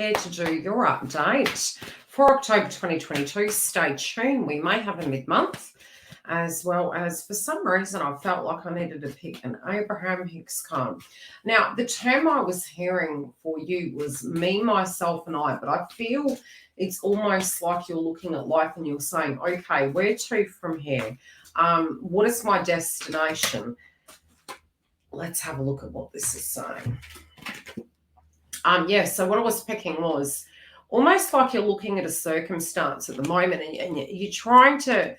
here to do your update for October 2022. Stay tuned. We may have a mid-month, as well as for some reason I felt like I needed to pick an Abraham Hicks card. Now, the term I was hearing for you was me, myself, and I, but I feel it's almost like you're looking at life and you're saying, okay, where to from here? What is my destination? Let's have a look at what this is saying. So what I was picking was almost like you're looking at a circumstance at the moment, and you're trying to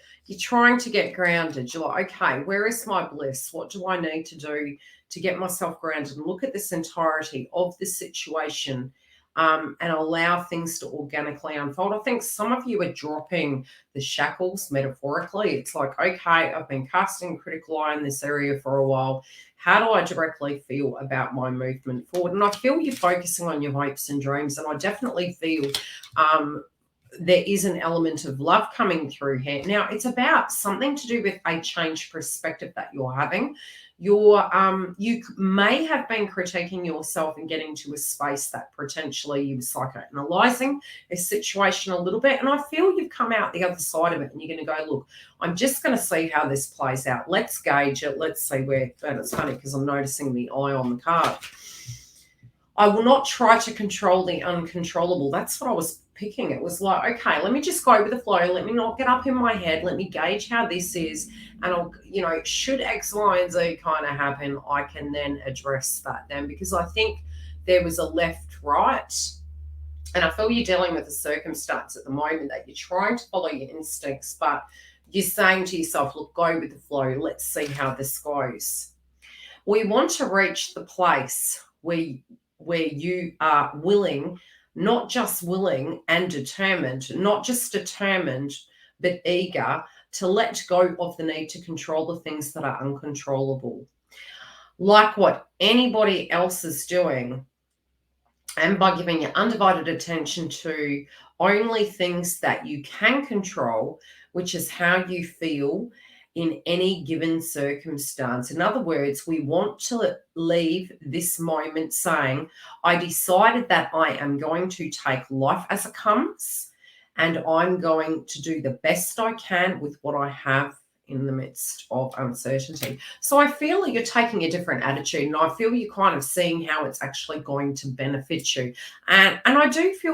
get grounded. You're like, okay, where is my bliss? What do I need to do to get myself grounded and look at this entirety of the situation, and allow things to organically unfold? I think some of you are dropping the shackles metaphorically. It's like, okay, I've been casting a critical eye in this area for a while. How do I directly feel about my movement forward? And I feel you're focusing on your hopes and dreams. And I definitely feel there is an element of love coming through here. Now, it's about something to do with a changed perspective that you're having. You may have been critiquing yourself and getting to a space that potentially you were psychoanalyzing a situation a little bit. And I feel you've come out the other side of it and you're going to go, look, I'm just going to see how this plays out. Let's gauge it. Let's see where, and it's funny because I'm noticing the eye on the card. I will not try to control the uncontrollable. That's what I was picking. It was like, okay, let me just go with the flow. Let me not get up in my head. Let me gauge how this is. And I'll, should X, Y, and Z kind of happen, I can then address that then, because I think there was a left, right. And I feel you're dealing with a circumstance at the moment that you're trying to follow your instincts, but you're saying to yourself, look, go with the flow. Let's see how this goes. We want to reach the place where you are willing, not just willing and determined, not just determined, but eager to let go of the need to control the things that are uncontrollable. Like what anybody else is doing, and by giving your undivided attention to only things that you can control, which is how you feel in any given circumstance. In other words, we want to leave this moment saying, I decided that I am going to take life as it comes, and I'm going to do the best I can with what I have in the midst of uncertainty. So I feel that you're taking a different attitude, and I feel you're kind of seeing how it's actually going to benefit you. And I do feel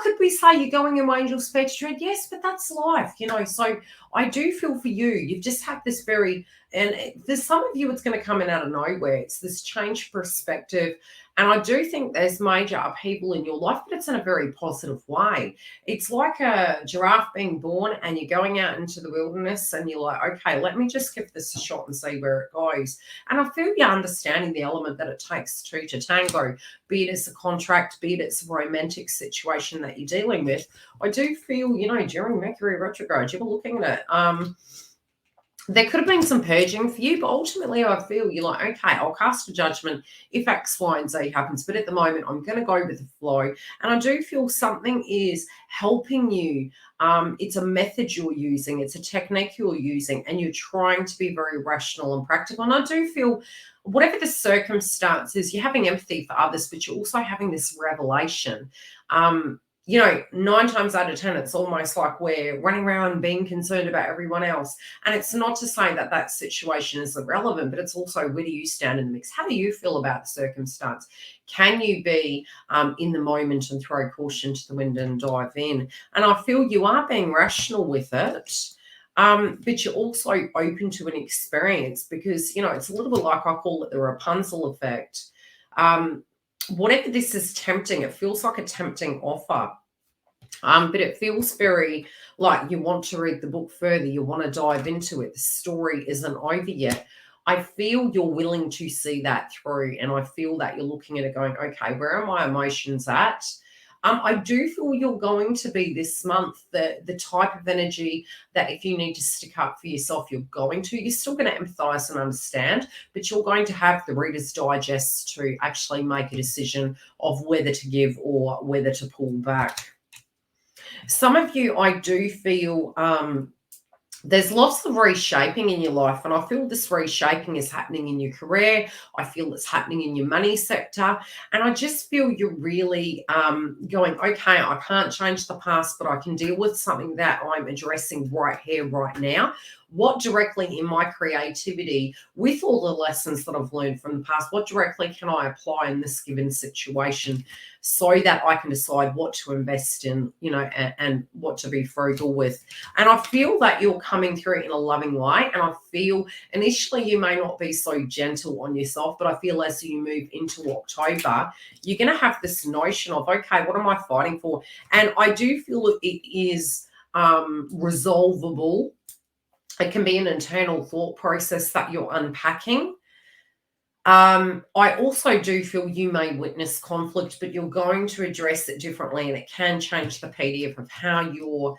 could we say you're going in angel spectrum? Yes, but that's life, So I do feel for you, you've just had this and there's some of you, it's going to come in out of nowhere. It's this changed perspective. And I do think there's major upheaval in your life, but it's in a very positive way. It's like a giraffe being born and you're going out into the wilderness and you're like, okay, let me just give this a shot and see where it goes. And I feel you're understanding the element that it takes two to tango, be it as a contract, be it it's a romantic situation that you're dealing with. I do feel, during Mercury retrograde, you were looking at it. There could have been some purging for you, but ultimately I feel you're like, okay, I'll cast a judgment if X, Y, and Z happens. But at the moment, I'm going to go with the flow. And I do feel something is helping you. It's a method you're using. It's a technique you're using. And you're trying to be very rational and practical. And I do feel whatever the circumstances, you're having empathy for others, but you're also having this revelation. 9 times out of 10, it's almost like we're running around being concerned about everyone else. And it's not to say that that situation is irrelevant, but it's also, where do you stand in the mix? How do you feel about the circumstance? Can you be in the moment and throw caution to the wind and dive in? And I feel you are being rational with it. But you're also open to an experience because, it's a little bit like, I call it the Rapunzel effect. Whatever this is tempting, it feels like a tempting offer. But it feels very like you want to read the book further. You want to dive into it. The story isn't over yet. I feel you're willing to see that through. And I feel that you're looking at it going, okay, where are my emotions at? I do feel you're going to be this month the type of energy that if you need to stick up for yourself, you're going to. You're still going to empathize and understand, but you're going to have the Reader's Digest to actually make a decision of whether to give or whether to pull back. Some of you, I do feel There's lots of reshaping in your life, and I feel this reshaping is happening in your career. I feel it's happening in your money sector, and I just feel you're really going, okay, I can't change the past, but I can deal with something that I'm addressing right here, right now. What directly in my creativity, with all the lessons that I've learned from the past, what directly can I apply in this given situation so that I can decide what to invest in, and what to be frugal with. And I feel that you're coming through in a loving way. And I feel initially you may not be so gentle on yourself, but I feel as you move into October, you're going to have this notion of, okay, what am I fighting for? And I do feel it is resolvable. It can be an internal thought process that you're unpacking. I also do feel you may witness conflict, but you're going to address it differently, and it can change the PDF of how you're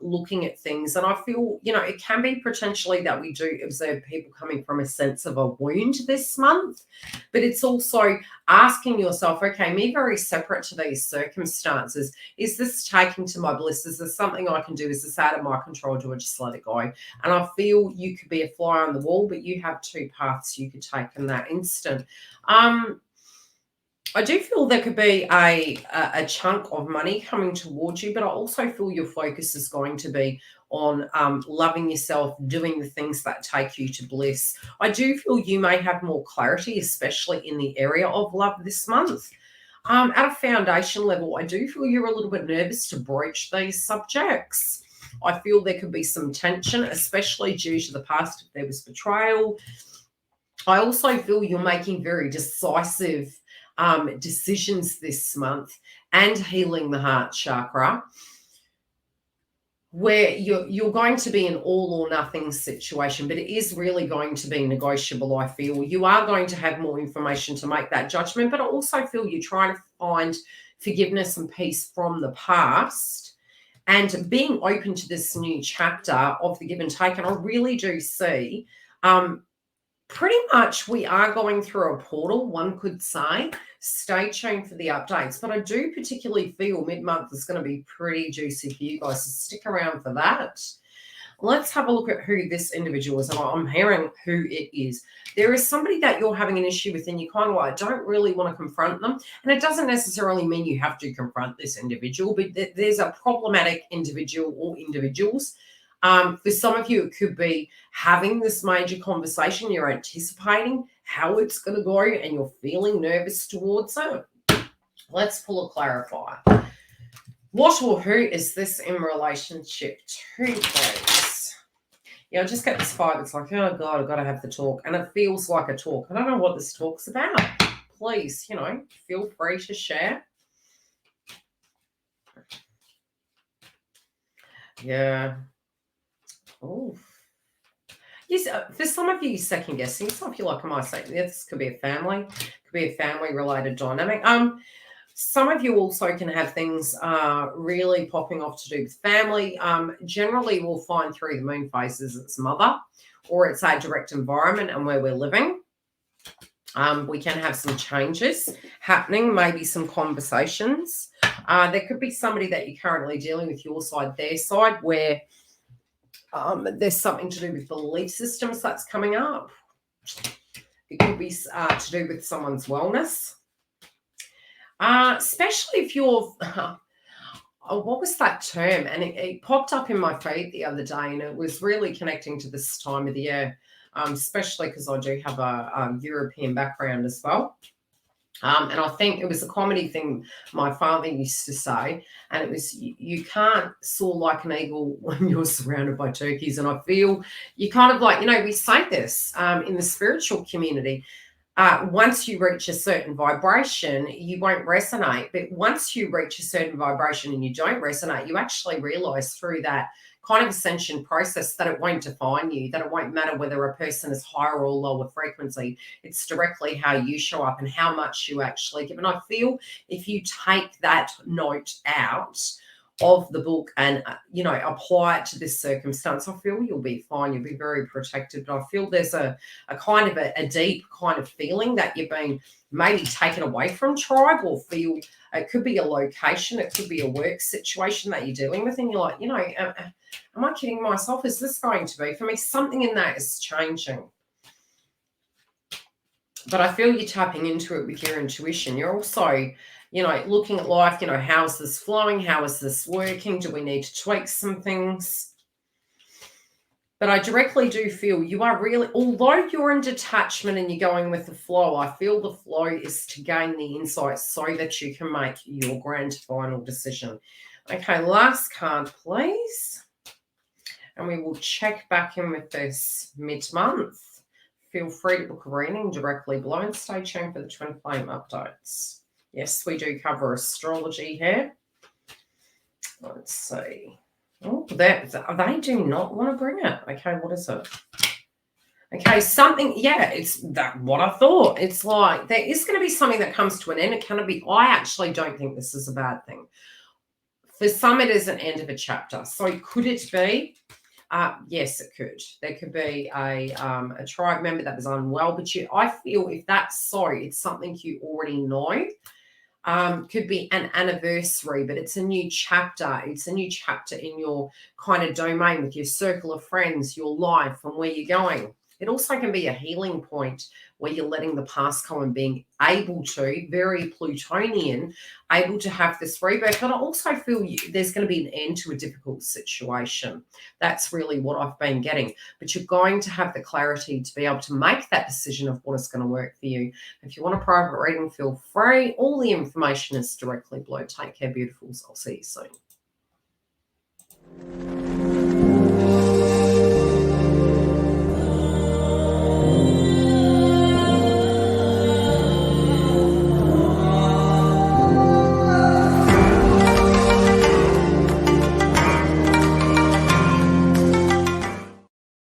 looking at things. And I feel, it can be potentially that we do observe people coming from a sense of a wound this month, but it's also asking yourself, okay, me very separate to these circumstances, is this taking to my bliss? Is there something I can do? Is this out of my control? Do I just let it go? And I feel you could be a fly on the wall, but you have two paths you could take in that instant. I do feel there could be a chunk of money coming towards you, but I also feel your focus is going to be on loving yourself, doing the things that take you to bliss. I do feel you may have more clarity, especially in the area of love this month. At a foundation level, I do feel you're a little bit nervous to broach these subjects. I feel there could be some tension, especially due to the past if there was betrayal. I also feel you're making very decisive decisions this month and healing the heart chakra, where you're going to be an all or nothing situation, but it is really going to be negotiable. I feel you are going to have more information to make that judgment, but I also feel you're trying to find forgiveness and peace from the past and being open to this new chapter of the give and take. And I really do see pretty much we are going through a portal, one could say. Stay tuned for the updates. But I do particularly feel mid-month is going to be pretty juicy for you guys, so stick around for that. Let's have a look at who this individual is. And I'm hearing who it is. There is somebody that you're having an issue with and you kind of like don't really want to confront them. And it doesn't necessarily mean you have to confront this individual, but there's a problematic individual or individuals. For some of you, it could be having this major conversation. You're anticipating how it's going to go and you're feeling nervous towards it. Let's pull a clarifier. What or who is this in relationship to, please? Yeah, I just get this vibe. It's like, oh, God, I've got to have the talk. And it feels like a talk. I don't know what this talk's about. Please, feel free to share. Yeah. Oh, yes. For some of you, second guessing. Some of you, like I might say, this could be a family, related dynamic. Some of you also can have things really popping off to do with family. Generally, we'll find through the moon phases it's mother, or it's our direct environment and where we're living. We can have some changes happening, maybe some conversations. There could be somebody that you're currently dealing with, your side, their side, where there's something to do with belief systems that's coming up. It could be to do with someone's wellness. Especially if you're, what was that term? And it popped up in my feed the other day, and it was really connecting to this time of the year, especially because I do have a European background as well. And I think it was a comedy thing my father used to say, and it was, you can't soar like an eagle when you're surrounded by turkeys. And I feel you kind of like, we say this in the spiritual community. Once you reach a certain vibration, you won't resonate. But once you reach a certain vibration and you don't resonate, you actually realize through that kind of ascension process that it won't define you, that it won't matter whether a person is higher or lower frequency. It's directly how you show up and how much you actually give. And I feel if you take that note out of the book and, apply it to this circumstance, I feel you'll be fine. You'll be very protected. But I feel there's a kind of a deep kind of feeling that you're being maybe taken away from tribe, or feel it could be a location, it could be a work situation that you're dealing with. And you're like, am I kidding myself? Is this going to be for me? Something in that is changing. But I feel you're tapping into it with your intuition. You're also, looking at life, how is this flowing? How is this working? Do we need to tweak some things? But I directly do feel you are really, although you're in detachment and you're going with the flow, I feel the flow is to gain the insights so that you can make your grand final decision. Okay, last card, please. And we will check back in with this mid-month. Feel free to book a reading directly below and stay tuned for the twin flame updates. Yes, we do cover astrology here. Let's see. Oh, they do not want to bring it. Okay, what is it? Okay, something, yeah, it's that what I thought. It's like there is going to be something that comes to an end. It can be, I actually don't think this is a bad thing. For some, it is an end of a chapter. So could it be? Yes, it could. There could be a tribe member that was unwell, but I feel if that's so, it's something you already know. Could be an anniversary, but it's a new chapter. It's a new chapter in your kind of domain with your circle of friends, your life, and where you're going. It also can be a healing point where you're letting the past go and being able to, very Plutonian, able to have this rebirth. But I also feel there's going to be an end to a difficult situation. That's really what I've been getting. But you're going to have the clarity to be able to make that decision of what is going to work for you. If you want a private reading, feel free. All the information is directly below. Take care, beautifuls. I'll see you soon.